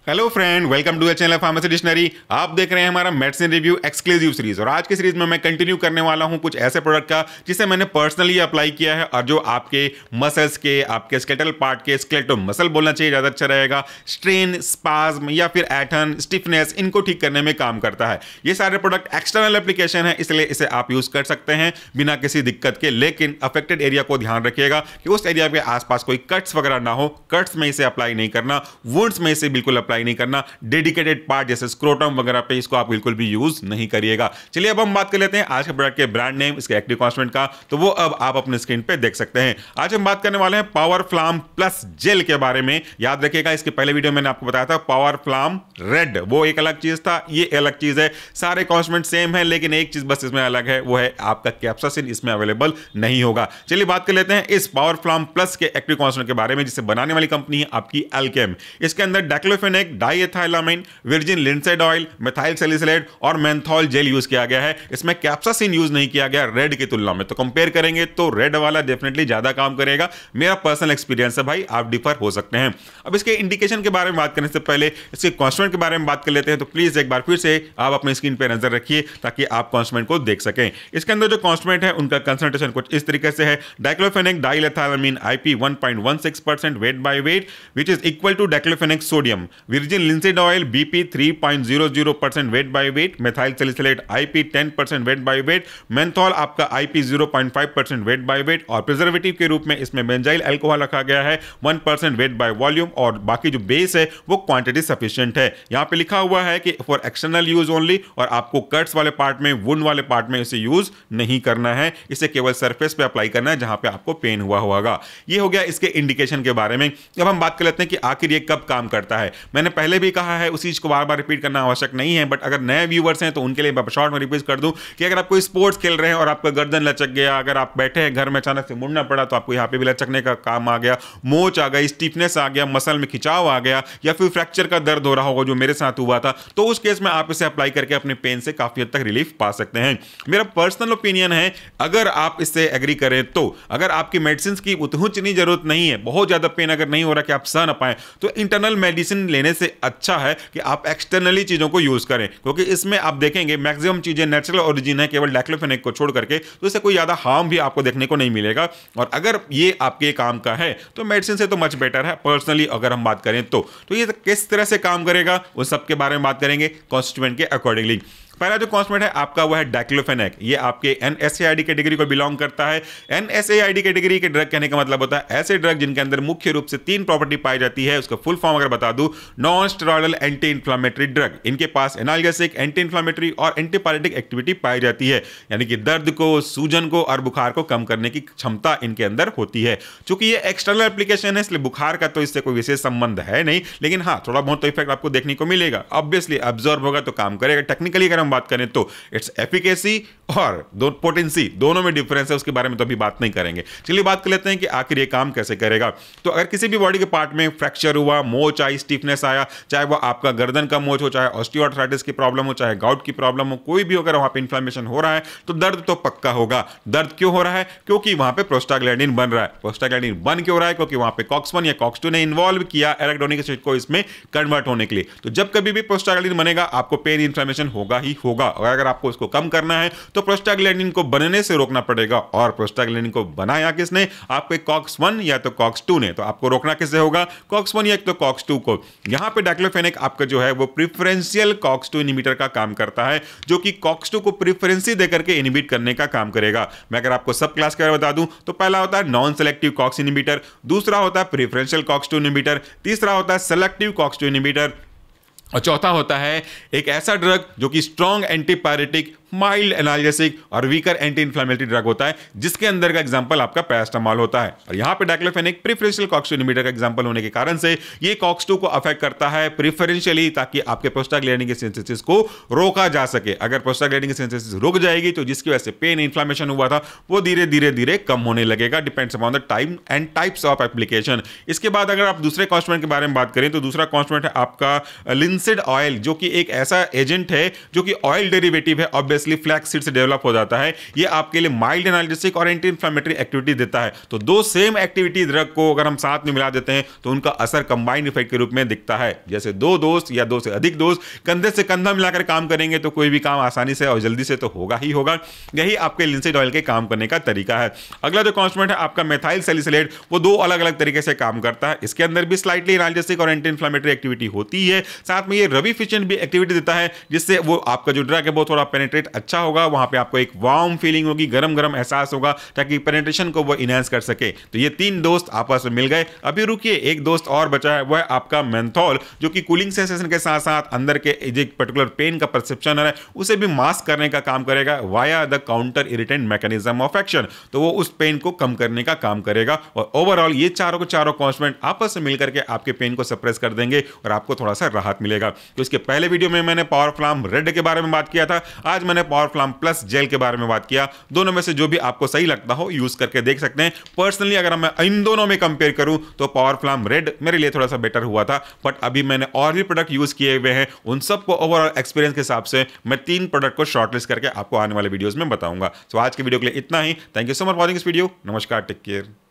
Hello friend, welcome to the channel pharmacy dictionary. आप देख रहे हैं हमारा मेडिसिन रिव्यू एक्सक्लूसिव सीरीज और आज की सीरीज में मैं कंटिन्यू करने वाला हूं कुछ ऐसे प्रोडक्ट का जिसे मैंने पर्सनली अप्लाई किया है और जो आपके मसल्स के, आपके स्केलेटल पार्ट के, स्केलेटो मसल बोलना चाहिए ज़्यादा अच्छा रहेगा, स्ट्रेन, स्पाज्म या फिर ऐठन, स्टिफनेस, इनको ठीक करने में काम करता है। ये सारे प्रोडक्ट एक्सटर्नल एप्लीकेशन है, इसलिए इसे आप यूज कर सकते हैं बिना किसी दिक्कत के। लेकिन अफेक्टेड एरिया को ध्यान रखिएगा कि उस एरिया के आसपास कोई कट्स वगैरह ना हो। कट्स में इसे अप्लाई नहीं करना, वुंड्स में इसे बिल्कुल अप्लाई नहीं करना, डेडिकेटेड पार्ट जैसे स्क्रोटम वगैरह पे इसको आप बिल्कुल भी यूज नहीं करिएगा। चलिए अब हम बात कर लेते हैं आज के प्रोडक्ट के ब्रांड नेम, इसके एक्टिव कॉन्स्टेंट का, तो वो अब आप अपने स्क्रीन पे देख सकते हैं। आज हम बात करने वाले हैं पावर फ्लाम प्लस जेल के बारे में। याद रखिएगा, इसके पहले वीडियो मैंने आपको बताया था पावर फ्लाम रेड, वो एक अलग चीज था, ये अलग चीज है। सारे कॉन्स्टेंट सेम है, लेकिन एक चीज बस इसमें अलग है, वो है आपका कैप्सासिन इसमें अवेलेबल नहीं होगा। चलिए बात कर लेते हैं इस पावर फ्लाम प्लस के एक्टिव कॉन्स्टेंट के बारे में, जिसे बनाने वाली कंपनी है आपकी अल्केम। इसके अंदर diclofenac, diethylamine, virgin linseed oil, methyl salicylate और मेंथॉल जेल यूज किया गया है। इसमें कैप्सासिन यूज नहीं किया गया रेड की तुलना में। तो कंपेयर करेंगे तो रेड वाला डेफिनेटली ज्यादा काम करेगा। मेरा पर्सनल एक्सपीरियंस है भाई, आप डिफर हो सकते हैं। अब इसके इंडिकेशन के बारे में बात करने से पहले इसके कॉन्स्टेंट के बारे में बात कर लेते हैं। तो प्लीज एक बार फिर से आप अपनी स्क्रीन पर नजर रखिए ताकि आप कॉन्स्टेंट को देख सकें। इसके अंदर जो कॉन्स्टेंट है उनका कंसंट्रेशन कुछ इस तरीके से है। Diclofenac diethylamine IP 1.16% weight by weight which is equal to diclofenac sodium. Virgin linseed oil BP 3.00% weight by weight, methyl salicylate IP 10% weight by weight, menthol आपका IP 0.5% वेट बाय वेट और preservative के रूप में इसमें benzyl alcohol रखा गया है 1% weight by volume और बाकी जो बेस है वो क्वांटिटी सफिशिएंट है। यहां पे लिखा हुआ है कि फॉर एक्सटर्नल यूज ओनली, और आपको कट्स वाले पार्ट में, वुंड वाले पार्ट में इसे यूज नहीं करना है। इसे केवल सरफेस पे अप्लाई करना है जहां पे आपको पेन हुआ होगा। ये हो गया इसके इंडिकेशन के बारे में। अब हम बात कर लेते हैं कि आखिर ये कब काम करता है। मैंने पहले भी कहा है, उसी चीज को बार बार रिपीट करना आवश्यक नहीं है, बट अगर नए व्यूवर्स हैं तो उनके लिए शॉर्ट में रिपीट कर दूं कि अगर आप कोई स्पोर्ट्स खेल रहे हैं और आपका गर्दन लचक गया, अगर आप बैठे हैं घर में अचानक से मुड़ना पड़ा तो आपको यहाँ पे भी लचकने का काम आ गया, मोच आ गई, स्टिफनेस आ गया, मसल में खिंचाव आ गया, या फिर फ्रैक्चर का दर्द हो रहा होगा जो मेरे साथ हुआ था, तो उस केस में आप इसे अप्लाई करके अपने पेन से काफी हद तक रिलीफ पा सकते हैं। मेरा पर्सनल ओपिनियन है, अगर आप इससे एग्री करें तो अगर आपकी मेडिसिन की उतनी जरूरत नहीं है, बहुत ज्यादा पेन अगर नहीं हो रहा कि आप सह ना पाए, तो इंटरनल मेडिसिन लेने से अच्छा है कि आप एक्सटर्नली चीजों को यूज करें, क्योंकि इसमें आप देखेंगे मैक्सिमम चीजें नेचुरल ओरिजिन है, केवल डाइक्लोफेनेक को छोड़ करके, तो इससे कोई ज्यादा हार्म भी आपको देखने को नहीं मिलेगा। और अगर ये आपके काम का है तो मेडिसिन से तो मच बेटर है पर्सनली अगर हम बात करें तो ये किस तरह से काम करेगा उस सब के बारे में बात करेंगे कॉन्स्टिट्यूएंट के अकॉर्डिंगली। पहला जो कॉन्स्टेंट है आपका वो है डाइक्लोफेनेक। ये आपके NSAID कैटेगरी को बिलोंग करता है। NSAID कैटेगरी के ड्रग कहने का मतलब होता है ऐसे ड्रग जिनके अंदर मुख्य रूप से 3 प्रॉपर्टी पाई जाती है। उसका फुल फॉर्म अगर बता दूं, non steroidal anti inflammatory drug. इनके पास एनाल्जेसिक, एंटी इंफ्लेमेटरी और एंटीपायरेटिक एक्टिविटी पाई जाती है, यानी कि दर्द को, सूजन को और बुखार को कम करने की क्षमता इनके अंदर होती है। चूंकि ये एक्सटर्नल एप्लीकेशन है इसलिए बुखार का तो इससे कोई विशेष संबंध है नहीं, लेकिन हाँ थोड़ा बहुत तो इफेक्ट आपको देखने को मिलेगा। ऑब्वियसली अब्जॉर्ब होगा तो काम करेगा। टेक्निकली अगर हम बात करें तो इट्स एफिकेसी और पोटेंसी दोनों में डिफरेंस है, उसके बारे में तो अभी बात नहीं करेंगे। चलिए बात कर लेते हैं कि आखिर ये काम कैसे करेगा। तो अगर किसी भी बॉडी के पार्ट में फ्रैक्चर हुआ, मोच आई, स्टिफनेस आया, चाहे वो आपका गर्दन का मोच हो, चाहे ऑस्टियोआर्थराइटिस की प्रॉब्लम हो, चाहे गाउट की प्रॉब्लम हो, कोई भी अगर वहां पे इन्फ्लेमेशन हो रहा है तो दर्द तो पक्का होगा। दर्द क्यों हो रहा है? क्योंकि वहां पे प्रोस्टाग्लैंडिन बन रहा है। प्रोस्टाग्लैंडिन बन क्यों रहा है? क्योंकि वहां पे COX-1 या COX-2 ने इन्वॉल्व किया एराकिडोनिक एसिड को इसमें कन्वर्ट होने के लिए। तो जब कभी भी प्रोस्टाग्लैंडिन बनेगा आपको पेन इन्फ्लेमेशन होगा ही होगा, और अगर आपको उसको कम करना है तो प्रोस्टाग्लैंडिन को बनने से रोकना पड़ेगा। और प्रोस्टाग्लैंडिन को बनाया किसने? आपके COX-1 या तो COX-2 ने। तो आपको रोकना किससे होगा? COX-1 या तो COX-2 को। यहां पे डाइक्लोफेनेक आपका जो है वो प्रिफरेंशियल COX-2 इनहिबिटर का काम करता है, जो कि COX-2 को प्रिफरेंसी देकर के इनहिबिट करने का काम करेगा। मैं अगर आपको सब क्लास के बारे में बता दूं तो पहला होता है नॉन सेलेक्टिव COX इनहिबिटर, दूसरा होता है प्रिफरेंशियल COX-2 इनहिबिटर, तीसरा होता है सेलेक्टिव COX-2 इनहिबिटर, और चौथा होता है एक ऐसा ड्रग जो कि स्ट्रॉन्ग एंटीपायरेटिक, माइल्ड एनाल्जेसिक और वीकर एंटी इन्फ्लेमेटरी ड्रग होता है, जिसके अंदर का एग्जांपल आपका पैरास्टामोल होता है। और यहां पे डाइक्लोफेनेक प्रिफरेंशियल COX-2 इनहिबिटर का एग्जांपल होने के कारण से ये COX-2 को अफेक्ट करता है प्रिफरेंशियली, ताकि आपके प्रोस्टाग्लैंडिन की सिंथेसिस को रोका जा सके। अगर प्रोस्टाग्लैंडिन की सिंथेसिस रुक जाएगी तो जिसकी वजह से पेन, इन्फ्लेमेशन हुआ था वो धीरे धीरे धीरे कम होने लगेगा, depends upon the time and types of application. इसके बाद अगर आप दूसरे कॉन्स्टेंट के बारे में बात करें तो दूसरा कॉन्स्टेंट है आपका लिंसेड ऑयल, जो कि एक ऐसा एजेंट है जो कि ऑयल डेरिवेटिव है। ऑब्वियसली स्पेशली फ्लैक्स सीड से डेवलप हो जाता है, ये आपके लिए माइल्ड एनाल्जेसिक और एंटी इंफ्लेमेटरी एक्टिविटी देता है। तो दो सेम एक्टिविटी ड्रग को अगर हम साथ में मिला देते हैं तो उनका असर कंबाइंड इफेक्ट के रूप में दिखता है। जैसे दो दोस्त या दो से अधिक दोस्त कंधे से कंधा मिलाकर काम करेंगे तो कोई भी काम आसानी से और जल्दी से तो होगा ही होगा। यही आपके लिंसीड ऑयल के काम करने का तरीका है। अगला जो कॉन्स्टिट्यूएंट है आपका मेथाइल सैलिसिलेट, वो दो अलग अलग तरीके से काम करता है। इसके अंदर भी स्लाइटली एनाल्जेसिक और एंटी इंफ्लेमेटरी एक्टिविटी होती है, साथ में ये रविफिशिएंट भी एक्टिविटी देता है, जिससे वो आपका जो ड्रग है वो थोड़ा पेनिट्रेट अच्छा होगा, वहां पे आपको एक वार्म फीलिंग होगी, गरम गरम एहसास होगा, ताकि पेनिट्रेशन को वो इनहेंस कर सके। तो ये तीन दोस्त आपस में मिल गए। अभी रुकिए, एक दोस्त और बचा है, वह है आपका मेंथोल, जो कि कूलिंग सेंसेशन के साथ साथ अंदर के एक पर्टिकुलर पेन का परसेप्शन है उसे भी मास्क करने का काम करेगा via the counter irritant mechanism of action. तो वो उस पेन को कम करने का काम करेगा और ओवरऑल ये चारों को चारों कॉन्स्टिट्यूएंट आपस में मिलकर के आपके पेन को सप्रेस कर देंगे और आपको थोड़ा सा राहत मिलेगा। तो इसके पहले वीडियो में मैंने पावर फ्लाम रेड के बारे में बात किया था, आज मैंने पावर फ्लाम प्लस जेल के बारे में बात किया। दोनों में से जो भी आपको सही लगता हो यूज करके देख सकते हैं। पर्सनली अगर मैं इन दोनों में कंपेयर करूं तो पावर फ्लाम रेड मेरे लिए थोड़ा सा बेटर हुआ था, बट अभी मैंने और भी प्रोडक्ट यूज किए हुए हैं, उन सबको ओवरऑल एक्सपीरियंस के हिसाब से मैं 3 प्रोडक्ट को शॉर्टलिस्ट करके आपको आने वाले वीडियोस में बताऊंगा। तो आज के वीडियो के लिए इतना ही। Thank you so much for watching this video. नमस्कार, टेक केयर।